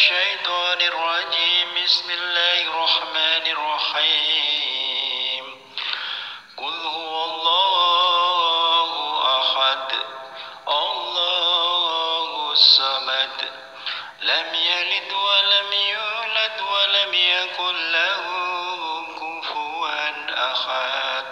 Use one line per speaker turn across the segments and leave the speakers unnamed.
الشيطان الرجيم بسم الله الرحمن الرحيم قل هو الله أحد الله الصمد لم يلد ولم يولد ولم يكن له كفوا أحد.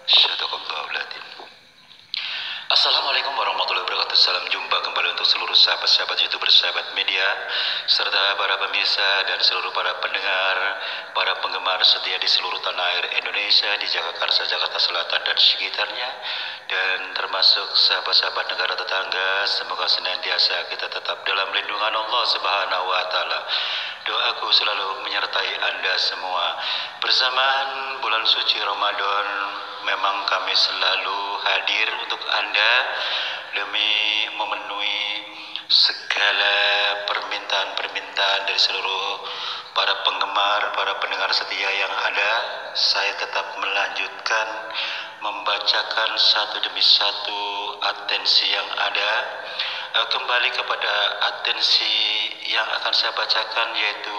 Sadaqallahul Adzim. Assalamualaikum warahmatullahi wabarakatuh. Salam jumpa kembali untuk seluruh sahabat-sahabat YouTuber, sahabat media, serta para pemirsa dan seluruh para pendengar, para penggemar setia di seluruh tanah air Indonesia, di Jakarta, Jakarta Selatan dan sekitarnya, dan termasuk sahabat-sahabat negara tetangga. Semoga senantiasa kita tetap dalam lindungan Allah Subhanahu wa Ta'ala. Doaku selalu menyertai Anda semua. Bersamaan bulan suci Ramadan, memang kami selalu hadir untuk Anda demi memenuhi segala permintaan-permintaan dari seluruh para penggemar, para pendengar setia yang ada. Saya tetap melanjutkan membacakan satu demi satu atensi yang ada. Kembali kepada atensi yang akan saya bacakan, yaitu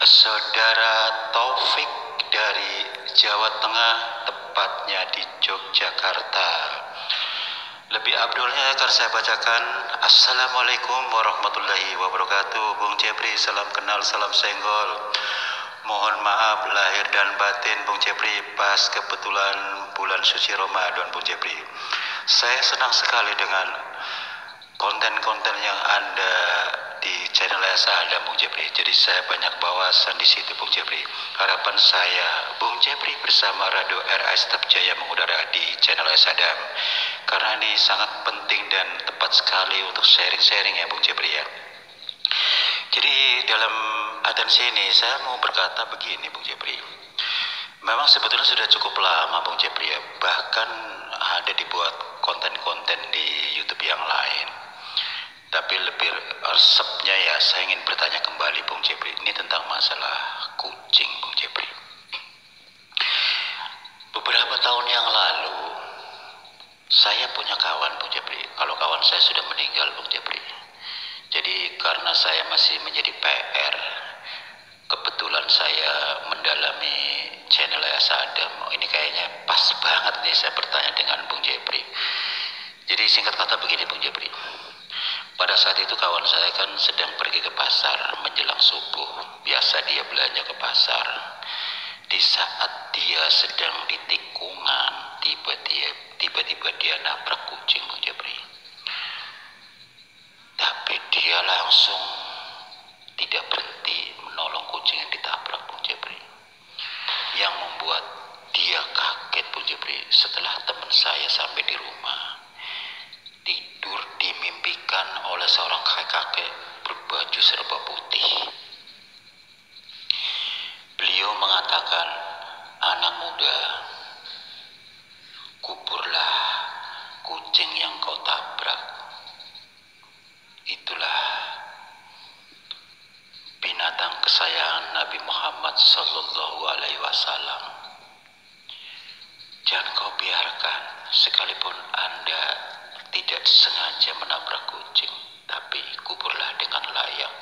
Saudara Taufik dari Jawa Tengah, tepatnya di Yogyakarta. Lebih abdulnya akan saya bacakan. Assalamualaikum warahmatullahi wabarakatuh. Bung Jepri, salam kenal, salam senggol. Mohon maaf lahir dan batin Bung Jepri, pas kebetulan bulan suci Ramadan Bung Jepri. Saya senang sekali dengan konten-konten yang Anda di channel saya Bung Jepri. Jadi saya banyak bawasan di situ Bung Jepri. Harapan saya Bung Jepri bersama Radio RS Tetap Jaya mengudara di channel Sadam, karena ini sangat penting dan tepat sekali untuk sharing-sharing ya Bung Jepri ya. Jadi dalam atensi ini saya mau berkata begini Bung Jepri. Memang sebetulnya sudah cukup lama Bung Jepri ya, bahkan ada dibuat konten-konten di YouTube yang lain. Tapi lebih resepnya ya, saya ingin bertanya kembali Bung Jepri, ini tentang masalah kucing Bung Jepri. Beberapa tahun yang lalu saya punya kawan Bung Jepri. Kalau kawan saya sudah meninggal Bung Jepri. Jadi karena saya masih menjadi PR, kebetulan saya mendalami channel Sadam. Ini kayaknya pas banget nih saya bertanya dengan Bung Jepri. Jadi singkat kata begini Bung Jepri. Pada saat itu kawan saya kan sedang pergi ke pasar menjelang subuh. Biasa dia belanja ke pasar. Di saat dia sedang di tikungan, tiba-tiba dia nabrak kucing Bung Jepri. Tapi dia langsung tidak berhenti menolong kucing yang ditabrak Bung Jepri. Yang membuat dia kaget Bung Jepri, setelah teman saya sampai di rumah, tidur dimimpikan oleh seorang kakek-kakek berbaju serba putih. Beliau mengatakan, "Anak muda, kuburlah kucing yang kau tabrak. Itulah binatang kesayangan Nabi Muhammad Sallallahu Alaihi Wasallam. Jangan kau biarkan, sekalipun Anda tidak sengaja menabrak kucing, tapi kuburlah dengan layak.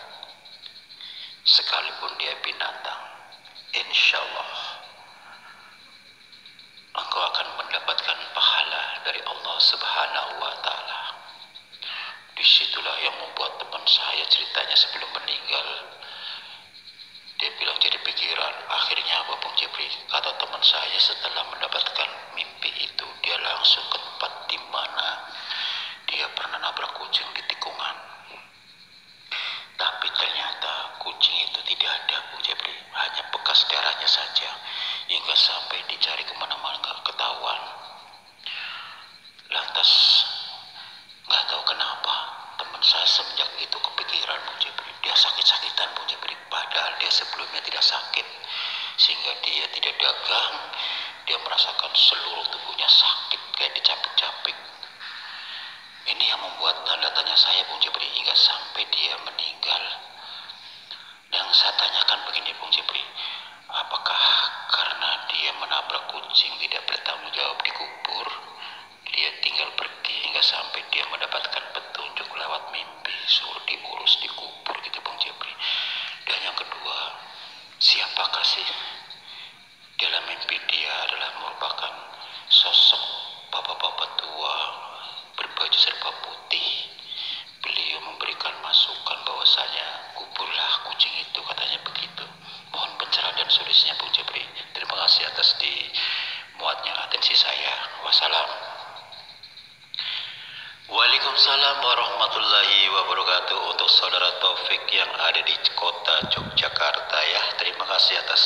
Sekalipun dia binatang, insya Allah engkau akan mendapatkan pahala dari Allah Subhanahu wa Ta'ala." Disitulah yang membuat teman saya ceritanya sebelum meninggal, dia bilang jadi pikiran. Akhirnya apa Bung Jepri? Kata teman saya, setelah mendapatkan mimpi itu, dia langsung ke tempat di mana dia pernah nabrak kucing di tikungan. Tapi ternyata kucing itu tidak ada Bung Jepri, hanya bekas darahnya saja, hingga sampai dicari kemana-mana nggak ketahuan. Lantas nggak tahu kenapa teman saya semenjak itu kepikiran Bung Jepri, dia sakit-sakitan Bung Jepri, padahal dia sebelumnya tidak sakit, sehingga dia tidak dagang. Dia merasakan seluruh tubuhnya sakit kayak dicapik-capik. Ini yang membuat tanda tanya saya Bung Jepri, hingga sampai dia meninggal. Yang saya tanyakan begini Bung Jepri, apakah karena dia menabrak kucing tidak bertanggung jawab dikubur, dia tinggal pergi hingga sampai dia mendapatkan petunjuk lewat mimpi, suruh diurus dikubur gitu Bung Jepri. saudara Taufik yang ada di kota Yogyakarta ya. Terima kasih atas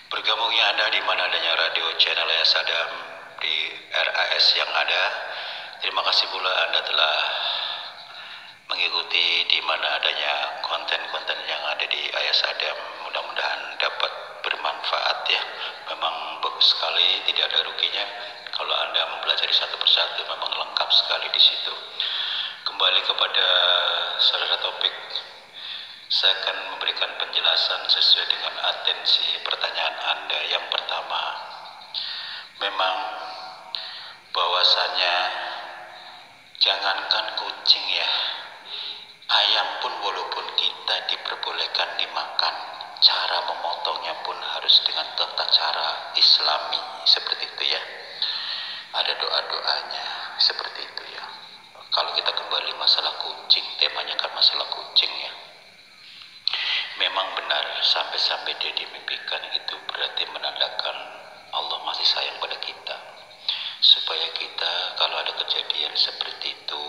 bergabungnya Anda di mana adanya radio channel Ayah Sadam di RAS yang ada. Terima kasih pula Anda telah mengikuti di mana adanya konten-konten yang ada di Ayah Sadam. Mudah-mudahan dapat bermanfaat ya. Memang bagus sekali, tidak ada ruginya kalau Anda mempelajari satu persatu, memang lengkap sekali di situ. Kembali kepada saudara topik, saya akan memberikan penjelasan sesuai dengan atensi pertanyaan Anda. Yang pertama, memang bahwasannya jangankan kucing ya, ayam pun walaupun kita diperbolehkan dimakan, cara memotongnya pun harus dengan tata cara Islami seperti itu ya. Ada doa-doanya seperti itu ya. Kalau kita kembali masalah kucing, temanya kan masalah kucing ya. Memang benar sampai-sampai dia dimimpikan itu berarti menandakan Allah masih sayang pada kita. Supaya kita kalau ada kejadian seperti itu,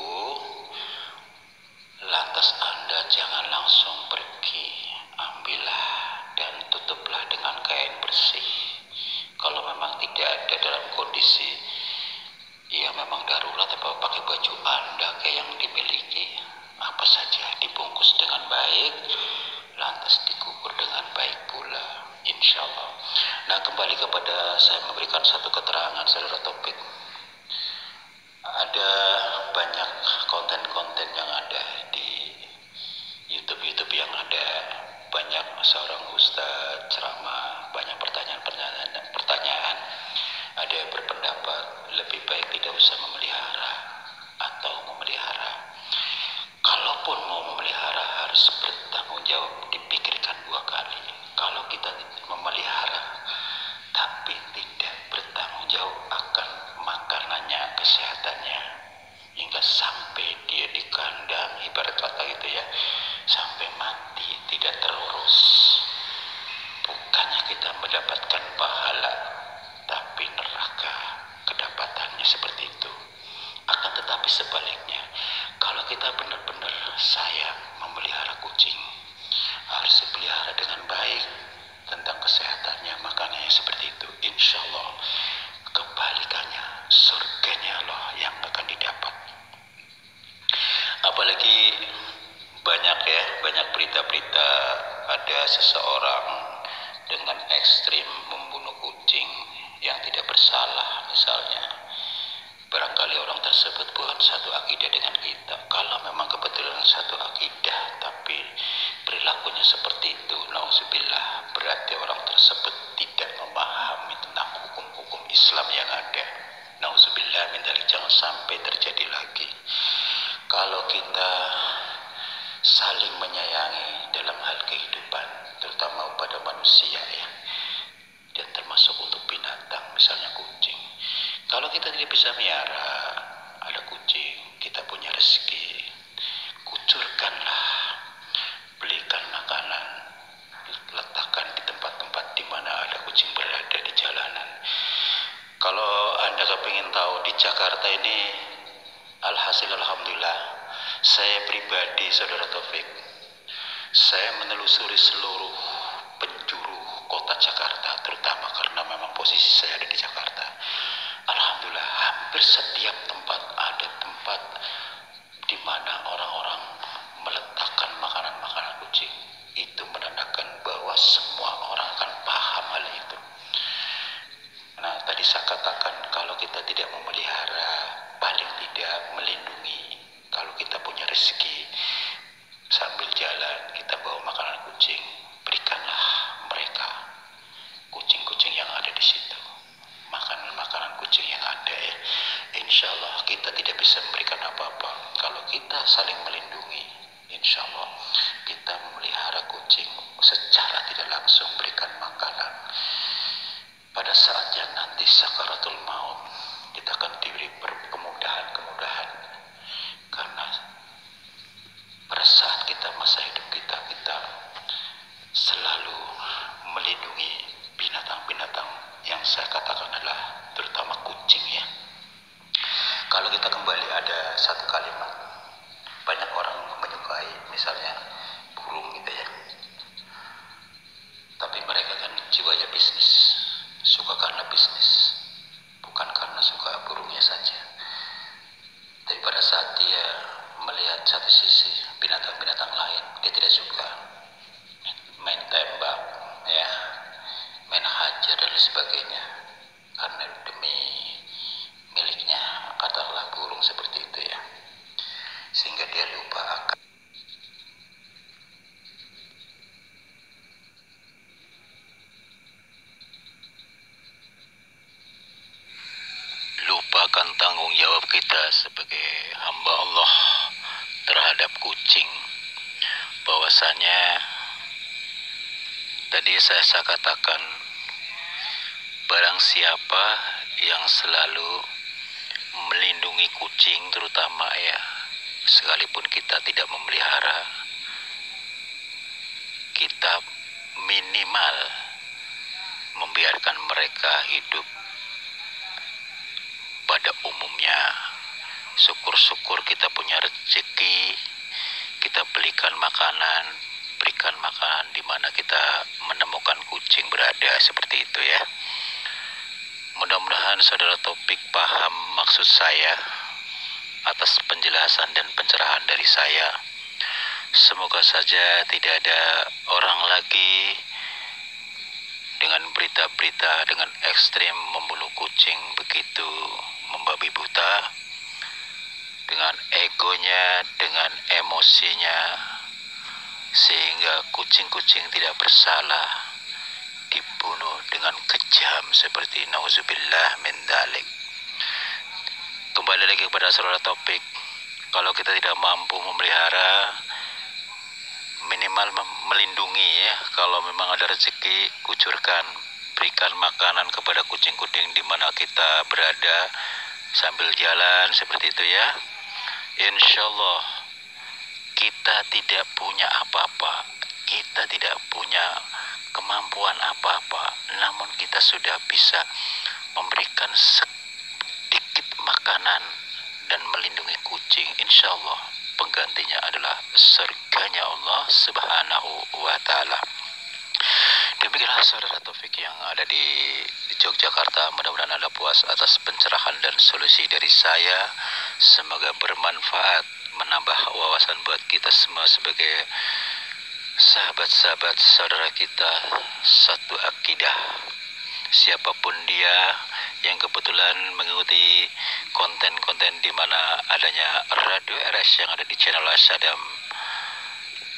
lantas Anda jangan langsung pergi, ambillah dan tutuplah dengan kain bersih. Kalau memang tidak ada dalam kondisi ya memang darurat, apa pakai baju Anda kayak yang dimiliki, apa saja dibungkus dengan baik, lantas dikubur dengan baik pula, insya Allah. Nah, kembali kepada saya memberikan satu keterangan saudara topik. Ada banyak konten-konten yang ada di YouTube yang ada, banyak seorang ustadz ceramah, banyak pertanyaan. Ada yang berpendapat lebih baik tidak usah memelihara atau memelihara. Kalaupun mau memelihara harus bertanggung jawab, dipikirkan 2 kali. Kalau kita memelihara tapi tidak bertanggung jawab akan makanannya, kesehatannya, hingga sampai dia di kandang, ibarat kata gitu ya, sampai mati tidak terurus, bukannya kita mendapatkan pahala, tapi neraka kedapatannya seperti itu. Akan tetapi sebaliknya, kalau kita benar-benar sayang memelihara kucing, harus dipelihara dengan baik tentang kesehatannya, makanannya seperti itu. Insya Allah kebalikannya, surganya Allah yang akan didapat. Apalagi banyak berita-berita ada seseorang dengan ekstrim membunuh kucing yang tidak bersalah misalnya. Barangkali orang tersebut bukan satu akidah dengan kita. Kalau memang kebetulan satu akidah tapi perilakunya seperti itu, nauzubillah, berarti orang tersebut tidak memahami tentang hukum-hukum Islam yang ada. Nauzubillah min dzalik, jangan sampai terjadi lagi. Kalau kita saling menyayangi dalam hal kehidupan, terutama pada manusia ya, dan termasuk untuk binatang, misalnya kucing. Kalau kita tidak bisa miara, ada kucing, kita punya rezeki, kucurkanlah, belikan makanan, letakkan di tempat-tempat di mana ada kucing berada di jalanan. Kalau Anda kepingin tahu di Jakarta ini, alhasil alhamdulillah, saya pribadi saudara Taufik, saya menelusuri seluruh penjuru kota Jakarta, terutama karena memang posisi saya ada di Jakarta. Alhamdulillah, hampir setiap tempat ada tempat di mana orang-orang meletakkan makanan-makanan kucing. Itu menandakan bahwa semua orang akan paham hal itu. Nah, tadi saya katakan kalau kita tidak memelihara, paling tidak melindungi. Kalau kita punya rezeki, sambil jalan kita bawa makanan kucing, berikanlah mereka, kucing-kucing yang ada di situ, makanan kucing yang ada ya. Insya Allah kita tidak bisa memberikan apa-apa. Kalau kita saling melindungi, insya Allah kita memelihara kucing secara tidak langsung, berikan makanan. Pada saatnya nanti sakaratul maut, kita akan diberi kemudahan, karena pada saat kita masa hidup kita selalu melindungi binatang-binatang yang saya katakan adalah terutama kucing ya. Kalau kita kembali ada satu kalimat, banyak orang menyukai misalnya sebagai hamba Allah terhadap kucing, bahwasanya tadi saya katakan, barang siapa yang selalu melindungi kucing, terutama ya, sekalipun kita tidak memelihara, kita minimal membiarkan mereka hidup pada umumnya. Syukur-syukur kita punya rezeki, kita berikan makanan di mana kita menemukan kucing berada, seperti itu ya. Mudah-mudahan saudara Taufik paham maksud saya atas penjelasan dan pencerahan dari saya. Semoga saja tidak ada orang lagi dengan berita-berita dengan ekstrim membunuh kucing begitu membabi buta, dengan egonya, dengan emosinya, sehingga kucing-kucing tidak bersalah dibunuh dengan kejam seperti nauzubillah min dzalik. Kembali lagi kepada saudara Taufik, kalau kita tidak mampu memelihara, minimal melindungi ya. Kalau memang ada rezeki, kucurkan, berikan makanan kepada kucing-kucing di mana kita berada sambil jalan, seperti itu ya. Insya Allah kita tidak punya apa-apa, kita tidak punya kemampuan apa-apa, namun kita sudah bisa memberikan sedikit makanan dan melindungi kucing. Insya Allah penggantinya adalah surganya Allah Subhanahu wa Ta'ala. Demikianlah saudara Taufik yang ada di Yogyakarta. Mudah-mudahan Anda puas atas pencerahan dan solusi dari saya. Semoga bermanfaat, menambah wawasan buat kita semua sebagai sahabat-sahabat saudara kita satu akidah. Siapapun dia yang kebetulan mengikuti konten-konten di mana adanya Radio RS yang ada di channel Asadam,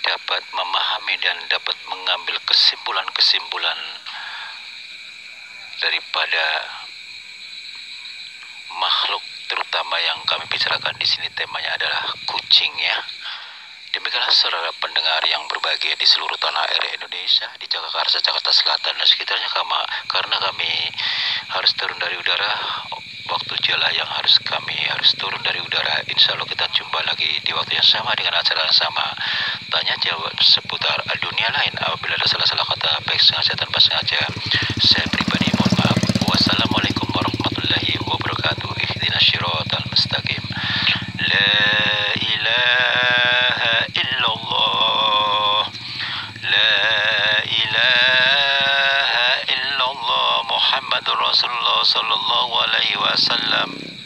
dapat memahami dan dapat mengambil kesimpulan-kesimpulan daripada makhluk, terutama yang kami bicarakan di sini temanya adalah kucing ya. Demikianlah saudara pendengar yang berbahagia di seluruh tanah air Indonesia, di Jakarta, Jakarta Selatan dan sekitarnya, karena kami harus turun dari udara, waktu jala yang harus turun dari udara. Insya Allah kita jumpa lagi di waktu yang sama dengan acara yang sama, tanya jawab seputar dunia lain. Apabila ada salah-salah kata baik sengaja tanpa sengaja, saya pribadi mohon maaf. Wassalamualaikum warahmatullahi wabarakatuh. Ihdinas syiratal mustaqim. La ilaha illallah, la ilaha illallah, Muhammadur Rasulullah sallallahu alaihi wasallam.